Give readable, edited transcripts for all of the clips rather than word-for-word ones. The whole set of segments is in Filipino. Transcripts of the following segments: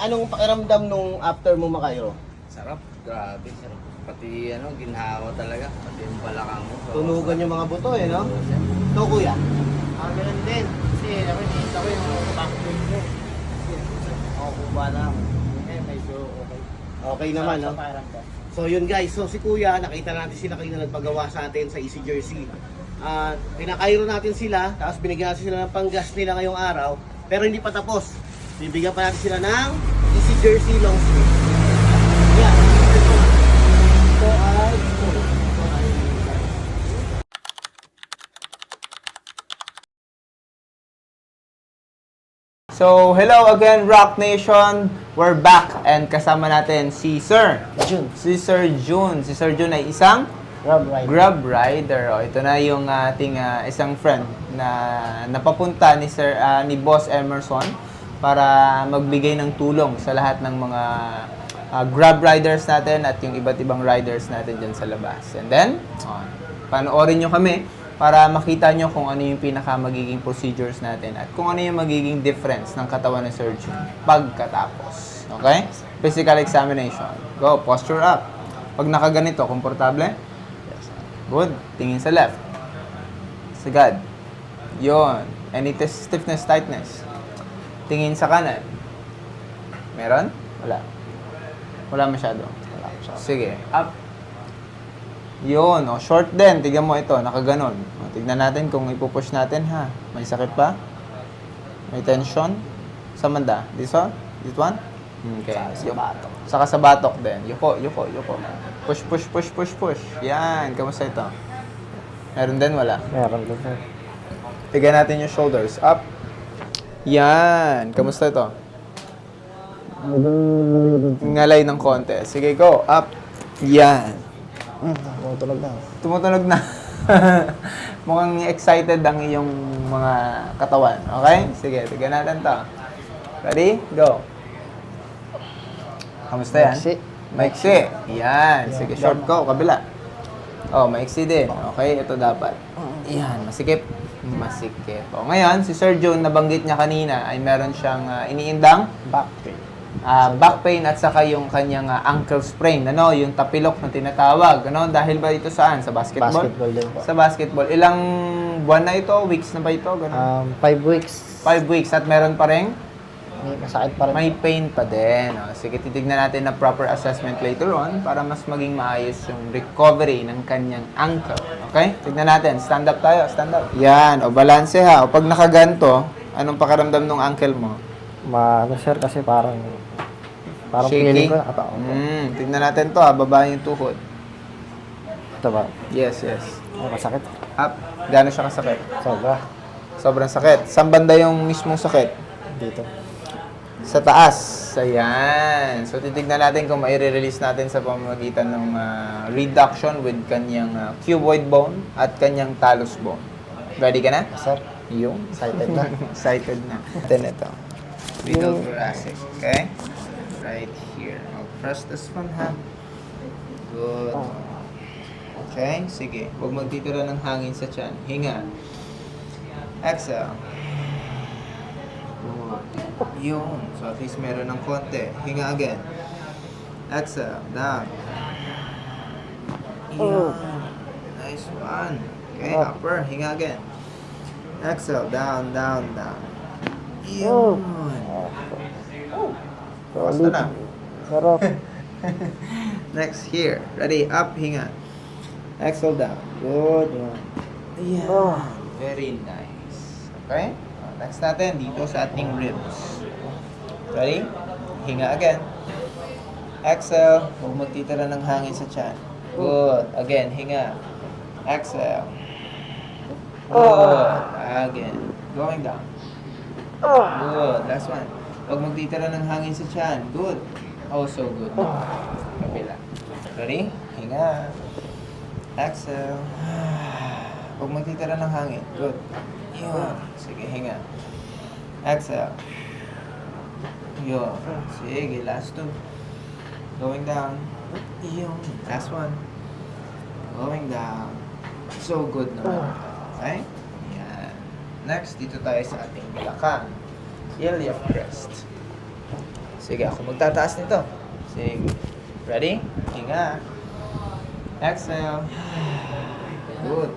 anong pakiramdam nung after mo makairo? Sarap, grabe, sarap. Pati ginhawa talaga, pati yung balakang mo. Tunugan yung mga buto no? Ito kuya? Ganun din. Kasi nakikita ko yung background ko. Kukuha na. Medyo okay. Okay naman, no? So yun guys, so si kuya, nakita natin sila kayo na nagpagawa sa atin sa Easy Jersey. Pinakairo natin sila, tapos binigyan natin sila ng panggas nila ngayong araw. Pero hindi pa tapos. Bibigyan pa natin sila ng Easy Jersey long sleeve. Yan. Ito ay... So, hello again, Rock Nation. We're back and kasama natin si Sir June. Si Sir June. Si Sir June ay isang Grab Rider. O, ito na yung ating isang friend na napapunta ni Boss Emerson para magbigay ng tulong sa lahat ng mga Grab riders natin at yung iba't ibang riders natin dyan sa labas. And then, panoorin nyo kami para makita nyo kung ano yung pinaka magiging procedures natin at kung ano yung magiging difference ng katawan ng Sir June pagkatapos. Okay? Physical examination. Go, posture up. Pag nakaganito, komportable? Good. Tingin sa left. Sagad. Yon. Any stiffness, tightness. Tingin sa kanan. Meron? Wala. Wala masyado. Sige. Up. Yun, short din. Tignan mo ito, nakaganon. Tignan natin kung ipupush natin, ha. May sakit pa? May tension? Sa manda? This one? This one? Okay. Sa batok. Saka sa batok din. Yuko. Push. Yan, kamusta ito? Meron din, wala? Meron din, sir. Tignan natin yung shoulders. Up. Yan, kamusta ito? Ngalay ng konti. Sige, go. Up. Yan. Tumutunog na. Mukhang excited ang iyong mga katawan. Okay? Sige, tignan natin to. Ready? Go. Kamusta yan? Maiksi. Yan. Sige, short go. Kabila. Maiksi din. Okay, ito dapat. Yan, masikip. Masikip. Ngayon, si Sir June, nabanggit niya kanina, ay meron siyang iniindang back pain at saka yung kanyang ankle sprain, yung tapilok na tinatawag, dahil ba ito saan? Sa basketball? Basketball din po. Sa basketball. Ilang buwan na ito? Weeks na ba ito? 5 weeks. 5 weeks at meron pa rin? May masakit pa rin. May pain pa din. Sige, titignan natin na proper assessment later on para mas maging maayos yung recovery ng kanyang ankle. Okay? Tignan natin. Stand up tayo. Stand up. Yan. Balanse ha. Pag nakaganto, anong pakiramdam ng ankle mo? Sir, kasi parang Shaky? feeling ko nakataon ko. Tignan natin to ha. Baba yung tuhod. Ito ba? Yes. Masakit. Up. Gano'n siya kasakit? Sobra. Sobrang sakit. Saan banda yung mismong sakit? Dito. Sa taas. Ayan. So, titignan natin kung mai-release natin sa pamamagitan ng reduction with kanyang cuboid bone at kanyang talus bone. Ready ka na? Sir, Yung. excited na. Excited na. Then ito. Middle thoracic. Okay? Right here. I'll press this one, ha? Good. Okay? Sige. Huwag magtitira ng hangin sa tiyan. Hinga. Exhale. Yun. So, at least meron ng konti. Hinga again. Exhale. Down. Yun. Nice one. Okay, upper. Hinga again. Exhale. Down. Yun. Basta na. Sarap. Next, here. Ready? Up. Hinga. Exhale. Down. Good. Yeah. Very nice. Okay? Next natin, dito sa ating ribs. Ready? Hinga again. Exhale. Huwag magtitira ng hangin sa tiyan. Good. Again, hinga. Exhale. Good. Again. Going down. Good. Last one. Huwag magtitira ng hangin sa tiyan. Good. Also good. Kabila. Ready? Hinga. Exhale. Huwag magtitira ng hangin. Good. Yun. Sige, hinga. Exhale. Yun. Sige, last two. Going down. Yun. Last one. Going down. So good naman. Okay? Yan. Next, dito tayo sa ating balakang. Iliac crest. Sige, ako magtataas nito. Sige. Ready? Hinga. Exhale. Good.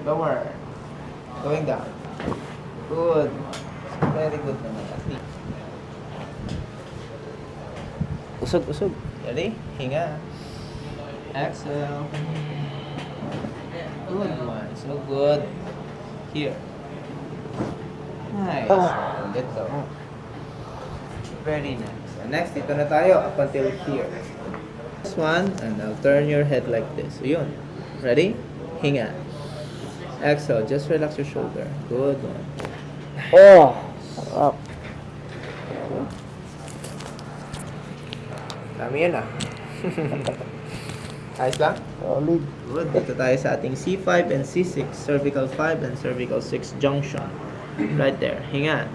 Lower. Going down. Good. Very good naman. Usog, usog. Ready? Hinga. Exhale. Good one. So good. Here. Nice. Let's go. Very nice. And next, dito na tayo up until here. This one, and now turn your head like this. So yun. Ready? Hinga. Exhale. Just relax your shoulder. Good one. Oh! Sarap. Dami yan ah. Ayos lang? Solid. Good. Dito tayo sa ating C5 and C6. Cervical 5 and cervical 6 junction. Right there. Hinga.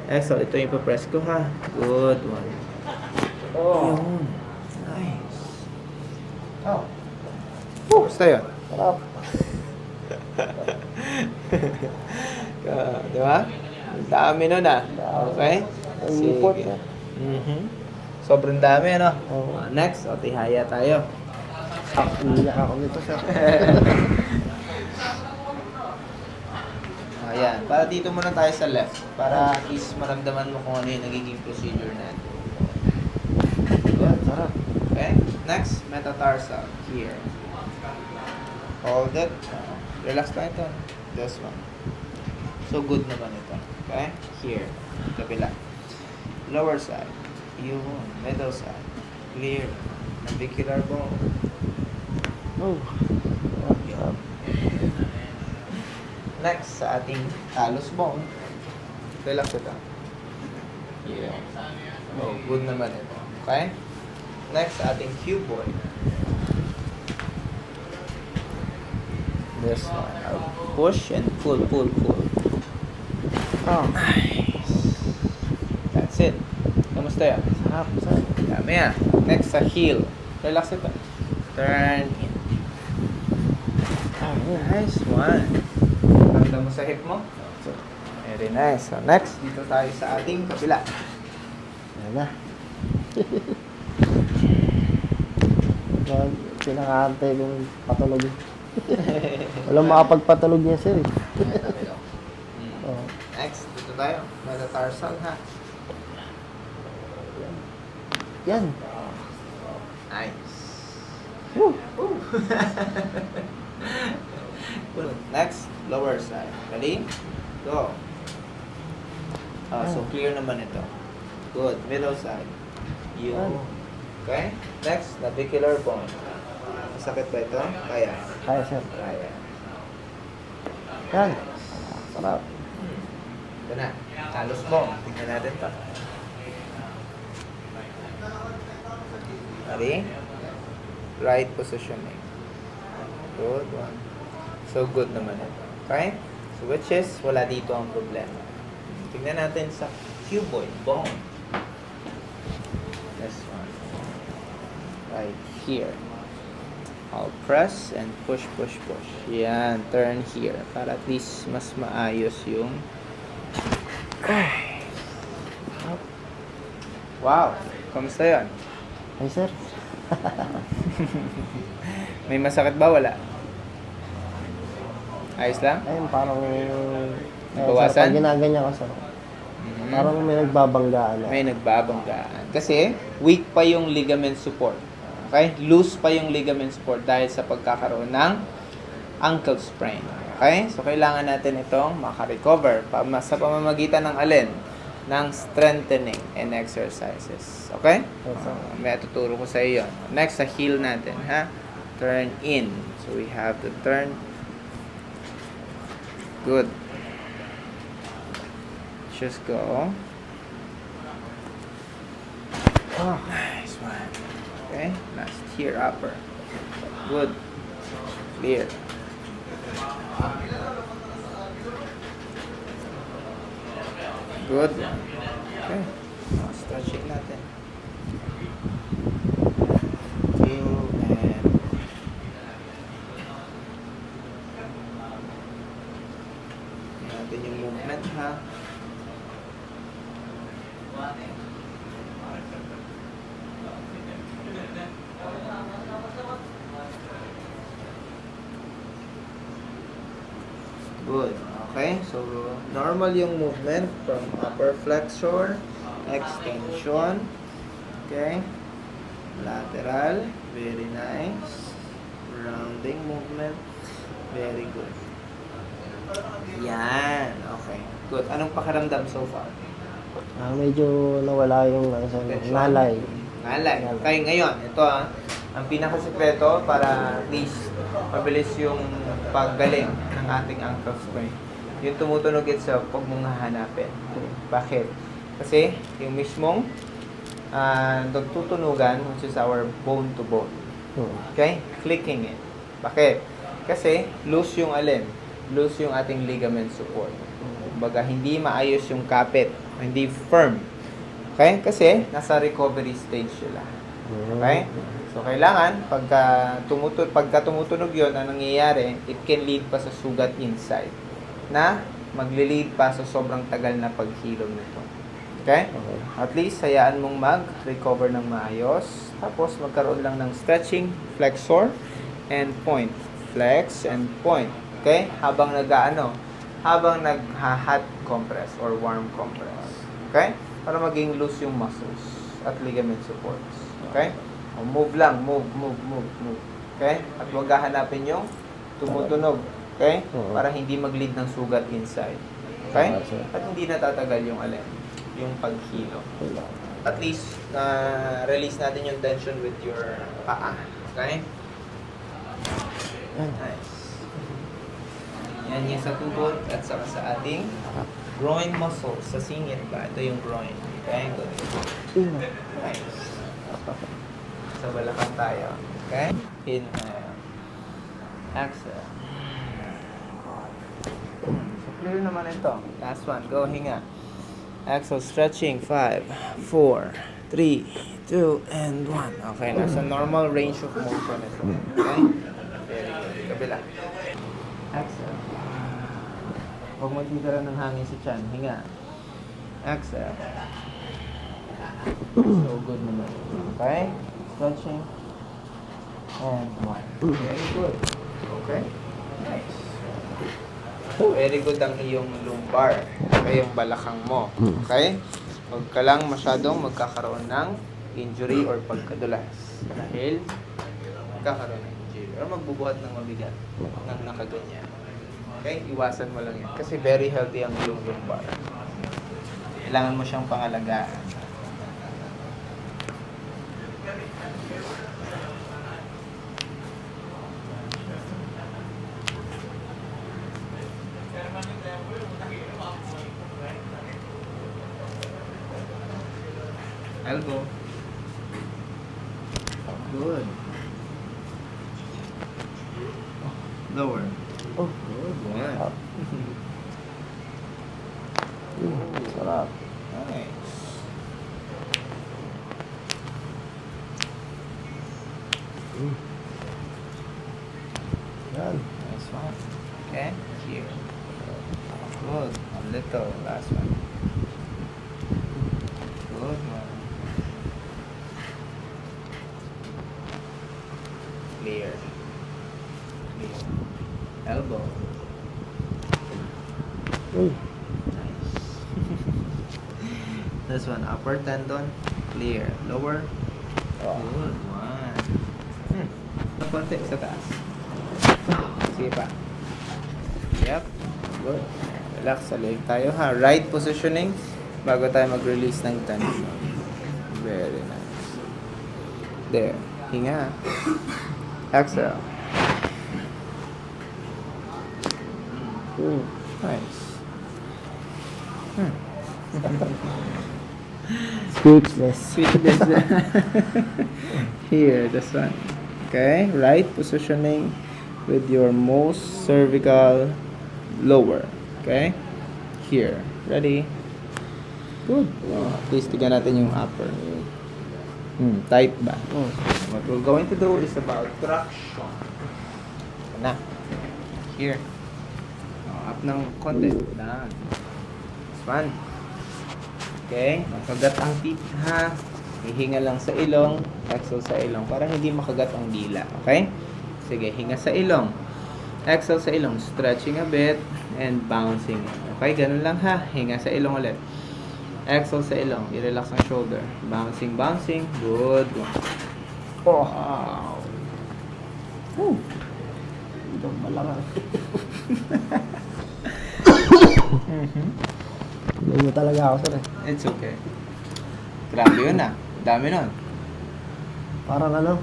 Exhale. Ito yung ipapress ko ha. Good one. Oh! Yun. Nice. Oh. Basta yun. Sarap. Di ba? Ang dami nun ah. Okay? Ang lipot Sige. eh. Sobrang dami ano? Oo. Next, o tihaya tayo. Iyak ako nito, sir. Ayan. Para dito muna tayo sa left. Para at least maramdaman mo kung ano yung nagiging procedure natin. Good. Sarap. Okay? Next, metatarsal. Here. Hold it. Relax lang ito. This one. So good naman ito. Okay? Here. Kabila. Lower side. Yung middle side. Clear. Navicular bone. Oh! Sarap. Next, sa ating talus bone. Relax ito. Yeah. Oh, good naman ito. Okay? Next, sa ating cuboid. This one. Push and pull, pull, pull. Oh! That's it. Kamusta yan? Sarap, sir. Dami yan. Next, sa heel. Relax ito. Turn in. Nice one. Ramdam mo sa hip mo? Very nice. So, next, dito tayo sa ating kabila. Yan na. Pinakantay kong patulog. Walang makapagpatulog niya, sir. Oh. Next, dito tayo. Metatarsal ha. Yan. Nice. Woo! Good. Next, lower side. Ready? Go. So clear naman ito. Good. Middle side. You. Okay? Next, navicular bone. Masakit ba ito? Kaya. Kaya, sir. Kaya. Yan. Sarap. Ito na. Talus bone. Tingnan natin pa. Ready? Right positioning. Good one. So good naman ito. Okay? So which is, wala dito ang problema. Tingnan natin sa cuboid bone. This one. Right here. I'll press and push, push, push. Yan. Turn here. Para at least mas maayos yung... Wow. Kamusta yun? Ay, sir. May masakit ba? Wala? Ayos lang? Ayun, parang... Nabawasan? Sir, pag ginaganyan ko, sir. Parang may nagbabanggaan na. May nagbabanggaan. Kasi, weak pa yung ligament support. Okay? Loose pa yung ligament support dahil sa pagkakaroon ng ankle sprain. Okay? So, kailangan natin itong makarecover sa pamamagitan ng alin? Ng strengthening and exercises. Okay? Yes, sir. May tuturo ko sa iyo. Next, sa heel natin. Ha? Turn in. So, we have to turn. Good. Just go. Nice one. Okay. Last here, upper. Good. Clear. Good. Okay. Stretching natin. Two and natin yung movement ha. Good. Okay, so normal yung movement from upper flexor, extension, okay, lateral, very nice, rounding movement, very good. Yan, okay, good. Anong pakiramdam so far? Medyo nawala yung Tension? nalay. Nalay. Okay, ngayon, ito ang pinakasekreto para at least mabilis yung paggaling ng ating ankle sprain. Yung tumutunog itself, huwag mong hahanapin. Bakit? Kasi yung mismong nagtutunugan, which is our bone to bone. Okay? Clicking it. Bakit? Kasi loose yung alin. Loose yung ating ligament support. Kumbaga, hindi maayos yung kapit. Hindi firm. Okay? Kasi nasa recovery stage sila. Okay? So, kailangan, pagka tumutunog yun, ang nangyayari, it can lead pa sa sugat inside na magli-lead pa sa sobrang tagal na paghilom nito. Okay? At least, hayaan mong mag-recover ng maayos. Tapos, magkaroon lang ng stretching, flexor, and point. Flex and point. Okay? Habang habang nag-hot compress or warm compress. Okay? Para maging loose yung muscles at ligament supports. Okay? O, move lang. Move. Okay? At huwag hahanapin yung tumutunog. Okay? Para hindi mag-lead ng sugat inside. Okay? At hindi natatagal yung yung paghilo. At least, release natin yung tension with your paa. Okay? Nice. Yan yung sa tuhod at saka sa ating groin muscles. Sa singit ba? Ito yung groin. Okay? Good. Nice. Sa balakang tayo. Okay? Inhale. Exhale. So, clear naman ito. Last one. Go, hinga. Exhale, stretching. 5, 4, 3, 2, and 1. Okay, nasa normal range of motion ito. Okay? Very good. Kabila. Exhale. Huwag magtitira ng hangin sa tiyan. Hinga. Exhale. So good naman. Okay? Stretching. And 1. Very good. Okay? Nice. Very good ang iyong lumbar. Okay, yung balakang mo. Okay? Huwag ka lang masyadong magkakaroon ng injury or pagkadulas. Dahil magkakaroon ng injury or magbubuhat ng mabigat ng nakaganyan. Okay? Iwasan mo lang yan. Kasi very healthy ang iyong lumbar. Kailangan mo siyang pangalagaan. Elbow. Good. Lower. Oh, Good. sarap. Nice. Yan. Nice one. Okay. Here. Good. A little. Last one. Good one. Clear. Clear. Elbow. Uy. Nice. This one, upper tendon, clear. Lower, good one. Konti sa taas. Sige pa. Yep. Good. Relax sa leg tayo ha. Right positioning bago tayo mag-release ng tension. Very nice. There. Hinga. Exhale. Nice. Speechless. Sweetness. Here, this one. Okay, right positioning with your most cervical lower. Okay, here. Ready? Good. Please tignan natin yung upper. Tight ba? What we're going to do is about traction. Na. Here. Up ng konti. Down. This one. Okay, makagat ang teeth ha. Hihinga lang sa ilong, exhale sa ilong para hindi makagat ang dila. Okay? Sige, hinga sa ilong. Exhale sa ilong, stretching a bit and bouncing. Okay, ganun lang ha. Hinga sa ilong ulit. Exhale sa ilong. I-relax ang shoulder. Bouncing, bouncing. Good. Wow. Ito malangang. Ganyan talaga ako, sir. It's okay. Grabe yun ah. Dami nun. Parang ano,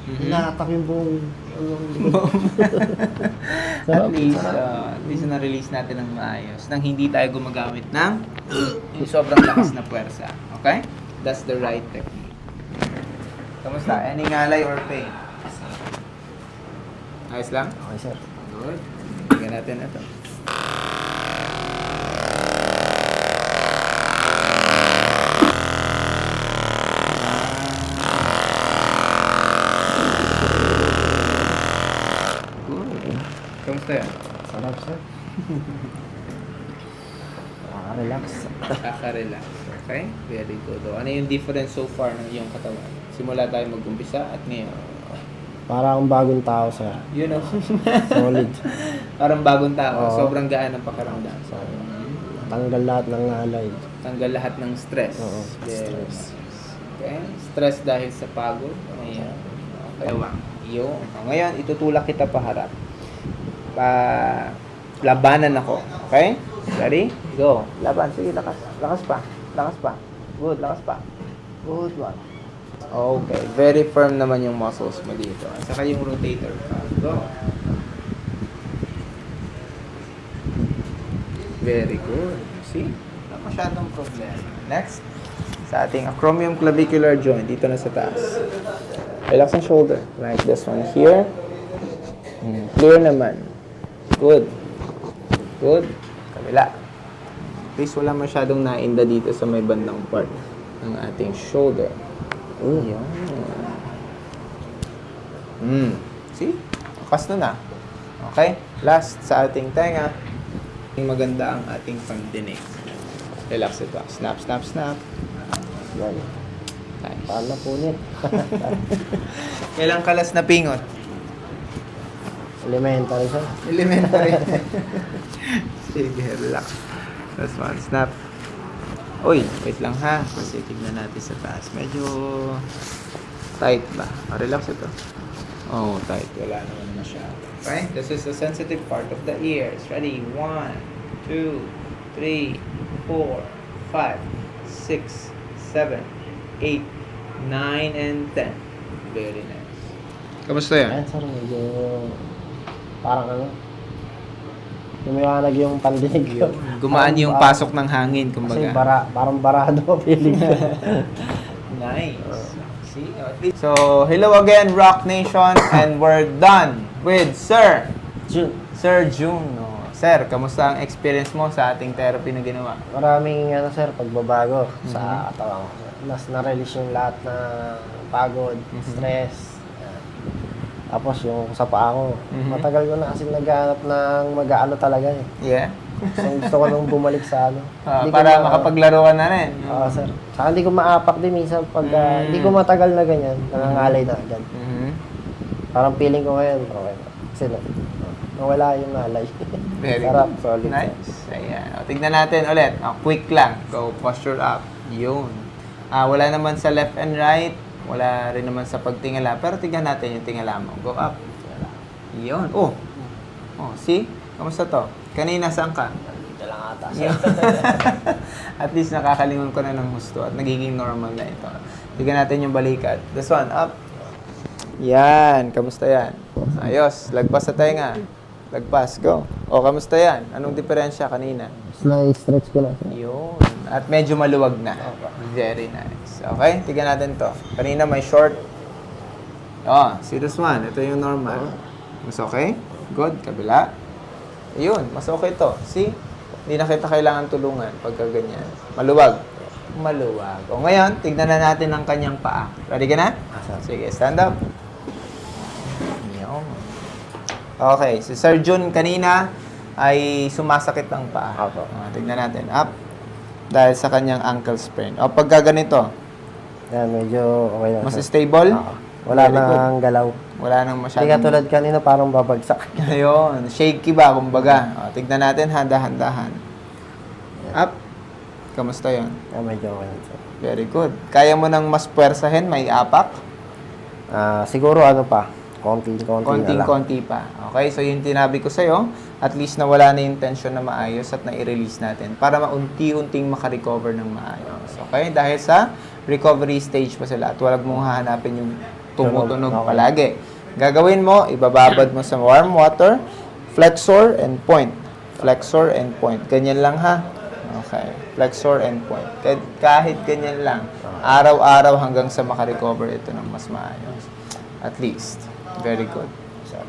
hinatak yung buong... At least na-release natin ng maayos nang hindi tayo gumagamit ng yung sobrang lakas na puwersa. Okay? That's the right technique. Kamusta? Any ngalay or pain? Ayos lang? Okay, sir. Good. Tingnan natin ito. Good. Kamusta yan? Sarap, sir. Relax. Kaka-relax. Okay? Very good. O, ano yung difference so far ng iyong katawan? Simula tayo mag-umpisa at ngayon. Parang bagong tao, sir. You know? Solid. Parang bagong tao. Oo. Sobrang gaan ng pakiramdam. So, Tanggal lahat ng alay. tanggal lahat ng stress. Oo. Very Stress. nice. Okay? Stress dahil sa pagod. Ayan. Okay. Yun. O, ngayon, itutulak kita paharap. Labanan ako. Okay? Ready? Go. Laban. Sige, lakas. Lakas pa. Lakas pa. Good. Lakas pa. Good one. Okay. Very firm naman yung muscles mo dito. At saka yung rotator pa. Go. Very good. See? Wala masyadong problema. Next. Sa ating acromioclavicular joint. Dito na sa taas. Relax ang shoulder. Like this one here. Clear naman. Good. Good. Kabila. Please, wala masyadong nainda dito sa may bandang part ng ating shoulder. Yan. See? Bukas na na. Okay? Last sa ating tenga. Maganda ang ating pandinig. Relax ito. Snap, snap, snap. Yan. Nice. Paano punit? Kailang kalas na pingot? Elementary, sir. Elementary. Sige, relax. Last one, snap. Uy, wait lang ha. Kasi tignan natin sa taas. Medyo tight ba? Relax ito. Oh, tight. Wala naman masyado. Okay? This is the sensitive part of the ears. Ready? 1, 2, 3, 4, 5, 6, 7, 8, 9, and 10. Very nice. Kamusta Ayan, sir. Medyo... Parang ano... Lumiwanag yung pandinig ko. Gumaan yung pasok ng hangin, Kasi kumbaga. parang barado feeling ko. Nice. See? So, hello again, Rock Nation, and we're done with Sir June. No? Sir, kamusta ang experience mo sa ating therapy na ginawa? Maraming ano, sir, pagbabago sa katawan ko. Mas na-release yung lahat na pagod, stress. Yan. Tapos yung sa paa ko, matagal ko na kasi naghahanap ng mag-aano talaga eh. Yeah? So gusto ko nung bumalik sa ano. Hindi ko Para makapaglaro ka na rin. Oo, sir. Saka hindi ko maapak din minsan pag hindi ko matagal na ganyan, nangangalay na agad. Parang feeling ko ngayon, okay na. Kasi nawala yung nalay. Very Sarap, good. solid. Nice. Ayan. O, tignan natin ulit. Quick lang. Go, posture up. Yun. Wala naman sa left and right. Wala rin naman sa pagtingala. Pero tignan natin yung tingala mo. Go up. Yun. Oh, see? Kamusta to? Kanina saan ka? Dito lang ata. At least nakakalingon ko na ng gusto at nagiging normal na ito. Tignan natin yung balikat. This one, up. Yan. Kamusta yan? Ayos. Lagpas sa tenga. Lagpas. Go. O, kamusta yan? Anong diferensya kanina? Stretch ko na. Yun. At medyo maluwag na. Very nice. Okay? Tignan natin to. Kanina may short. Oh, see this one. Ito yung normal. Mas okay? Good. Kabila. Ayun. Mas okay to. See? Hindi na kita kailangan tulungan pagka ganyan. Maluwag. Maluwag. O ngayon, tignan na natin ang kanyang paa. Ready ka na? Sige, stand up. Yun. Okay. Si Sir June kanina ay sumasakit ang paa. Opo. Tignan natin. Up. Dahil sa kanyang ankle sprain. O pagka ganito, Yan, medyo okay na. mas sir. stable? Oo. Wala Very good. nang galaw. Wala nang Hindi masyadong... katulad kanina, parang babagsak. Ayun, shaky ba, kumbaga. O, tignan natin, handa-handahan. Up. Kamusta yun? Medyo okay lang, sir. Very good. Kaya mo nang mas puwersahin, may apak? Siguro ano pa, konting-konti na lang. Konting-konti pa. Okay, so yung tinabi ko sa'yo, at least nawala na yung tension na maayos at na-release natin para maunti-unting makarecover ng maayos. Okay, dahil sa recovery stage pa sila at wag mong hahanapin yung tumutunog Okay. palagi. Gagawin mo, ibababad mo sa warm water, flexor and point. Flexor and point. Ganyan lang ha. Okay. Flexor and point. Kahit ganyan lang. Araw-araw hanggang sa makarecover ito ng mas maayos. At least. Very good.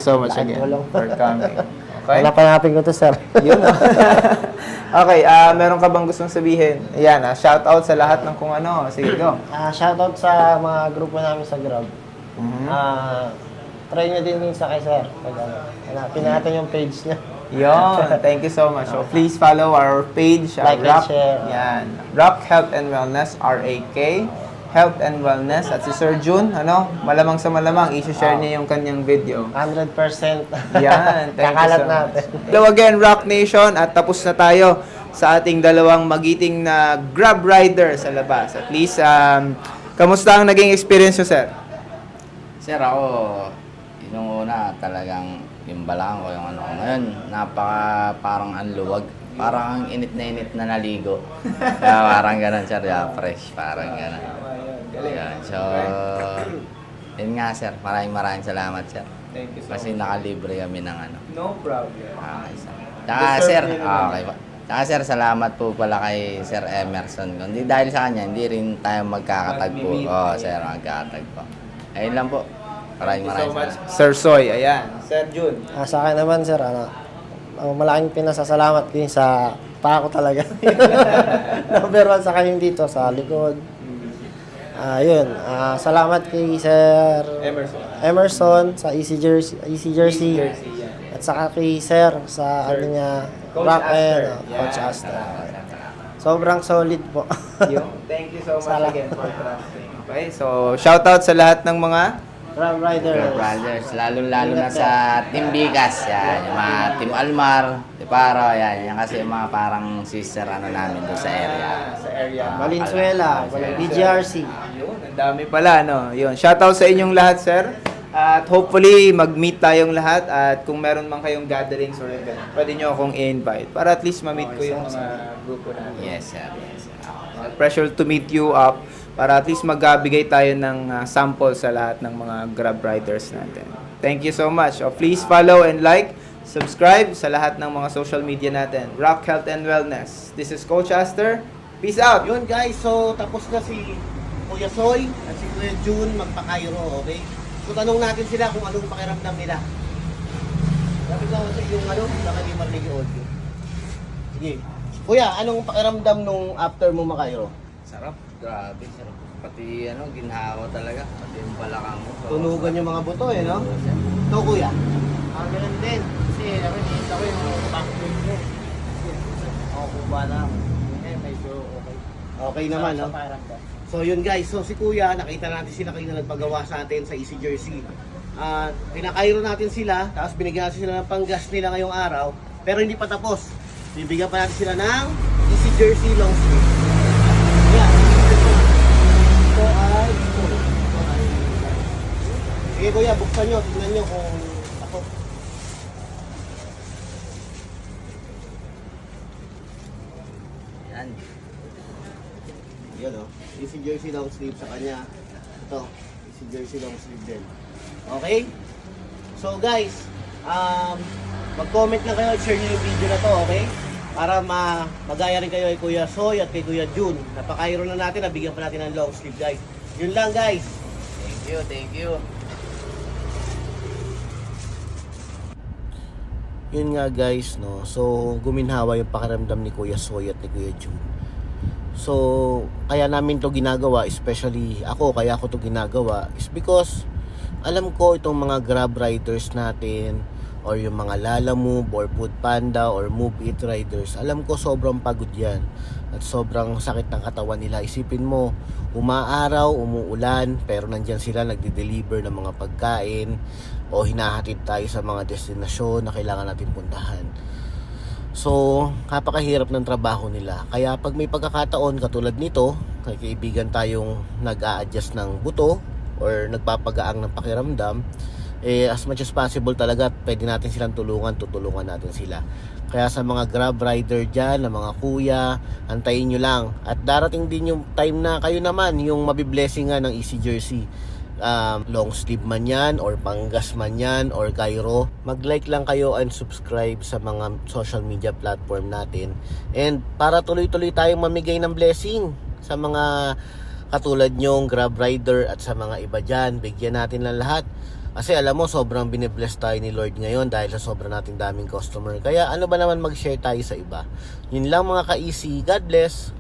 So much Lahat again walang- for coming. Okay? Wala pa natin ko to, sir. Yun. Okay, meron ka bang gustong sabihin? Ayan, shout out sa lahat ng kung ano. Sige, go. Shoutout sa mga grupo namin sa Grab. Mhm. Try nyo din sa kay sir. Pag hanapin natin yung page niya. Yun, thank you so much. So, please follow our page, Like and share. Yan. Rock Health and Wellness, R-A-K. Health and Wellness. At si Sir Jun, malamang sa malamang, i-share niya yung kanyang video. 100%. Yan, thank you Kakalat so natin. much. Hello again, Rock Nation, at tapos na tayo sa ating dalawang magiting na Grab rider sa labas. At least, kamusta ang naging experience nyo, sir? Sir, ako, yung una talagang yung balang ko, yung ano ko. Ngayon, parang anluwag. Parang ang init na naligo. Parang ganun, sir. Fresh, parang ganun. Yan. So, yun nga, sir. Maraming salamat, sir. Thank you so Kasi nakalibre kami ng ano. No problem. Okay, sir. Tsaka, sir, okay pa. Tsaka, sir, salamat po pala kay Sir Emerson. Kundi dahil sa kanya, hindi rin tayo magkakatagpo. Oo, sir, magkakatagpo. Ayun lang po. Maraming salamat. Sir Soy, ayan. Sir Jun. Sa akin naman, sir, malaking pinasasalamat din sa pa ako talaga. Number 1 sa kayong dito, sa likod. Salamat kay Sir Emerson sa Easy Jersey. At saka kay Sir sa ano niya, Coach Rock Aster. and Coach Yeah. Aster. Sobrang solid po. Thank you so much Salamat. again for trusting. Okay, so shout out sa lahat ng mga Grab Rider. Brothers, lalo na sa Team Bigas, yan, yung mga Team Almar, Tiparo, yan kasi yung mga parang sister namin doon sa area. sa area. Valenzuela, BGRC. Yun, ang dami pala, no? Yun, shout out sa inyong lahat, sir. At hopefully, mag-meet tayong lahat at kung meron man kayong gatherings or event, pwede nyo akong i-invite para at least ma-meet ko yung mga grupo natin. Yes, sir. Yes, sir. Pressure to meet you up para at least magbigay tayo ng sample sa lahat ng mga Grab riders natin. Thank you so much. Please follow and like, subscribe sa lahat ng mga social media natin. Rock Health and Wellness. This is Coach Aster. Peace out! Yun guys, so tapos na si Kuya Soy at si Kuya Jun magpa-Cairo, okay? So tanong natin sila kung anong pakiramdam nila. Lapit lang sa yung baka di marinig yung audio. Sige. Kuya, anong pakiramdam nung after mo ma-Cairo? Sarap. Grabe, sarap. Pati ginhawa talaga. Pati yung balakang mo. Tunugan yung mga buto no? Oo, sir. Ito kuya. Ganun din. Kasi nakikita ko yung background ko. Ako ba na? Medyo okay. Okay naman, no? So yun guys, so si Kuya, nakita natin sila kayo na nagpagawa sa atin sa Easy Jersey. Pinakairo natin sila, tapos binigyan natin sila ng panggas nila ngayong araw, pero hindi pa tapos. Bibigyan pa natin sila ng Easy Jersey long sleeve. Yan. Ito ay sige Kuya, buksan nyo, tignan nyo kung ako. Yan. Yan o. Easy Jersey long sleeve sa kanya. Ito. Easy Jersey long sleeve din. Okay? So guys, mag-comment lang kayo at share nyo yung video na to, okay? Para magaya rin kayo kay Kuya Soy at kay Kuya Jun. Napakairo na natin, nabigyan pa natin ng long sleeve guys. Yun lang guys. Thank you, thank you. Yun nga guys, no. So, guminhawa yung pakiramdam ni Kuya Soy at ni Kuya Jun. So, kaya namin to ginagawa, especially ako, kaya ako to ginagawa is because alam ko itong mga Grab riders natin or yung mga Lala Move or Food Panda or Move It riders, alam ko sobrang pagod yan. at sobrang sakit ng katawan nila. Isipin mo, umaaraw, umuulan, pero nandyan sila nagde-deliver ng mga pagkain o hinahatid tayo sa mga destinasyon na kailangan natin puntahan. So, napakahirap ng trabaho nila. Kaya pag may pagkakataon katulad nito, may kaibigan tayong nag-a-adjust ng buto or nagpapagaang ng pakiramdam, as much as possible talaga pwede natin silang tutulungan natin sila. Kaya sa mga Grab rider dyan, na mga kuya, antayin nyo lang. At darating din yung time na kayo naman yung mabiblessingan ng Easy Jersey. Long sleeve man yan, or panggas man yan, or Cairo. Mag-like lang kayo and subscribe sa mga social media platform natin. And para tuloy-tuloy tayong mamigay ng blessing sa mga katulad nyong Grab rider at sa mga iba dyan. Bigyan natin lang lahat. Kasi alam mo, sobrang binibless tayo ni Lord ngayon dahil sa sobrang nating daming customer. Kaya ano ba naman mag-share tayo sa iba. Yun lang mga ka-easy. God bless.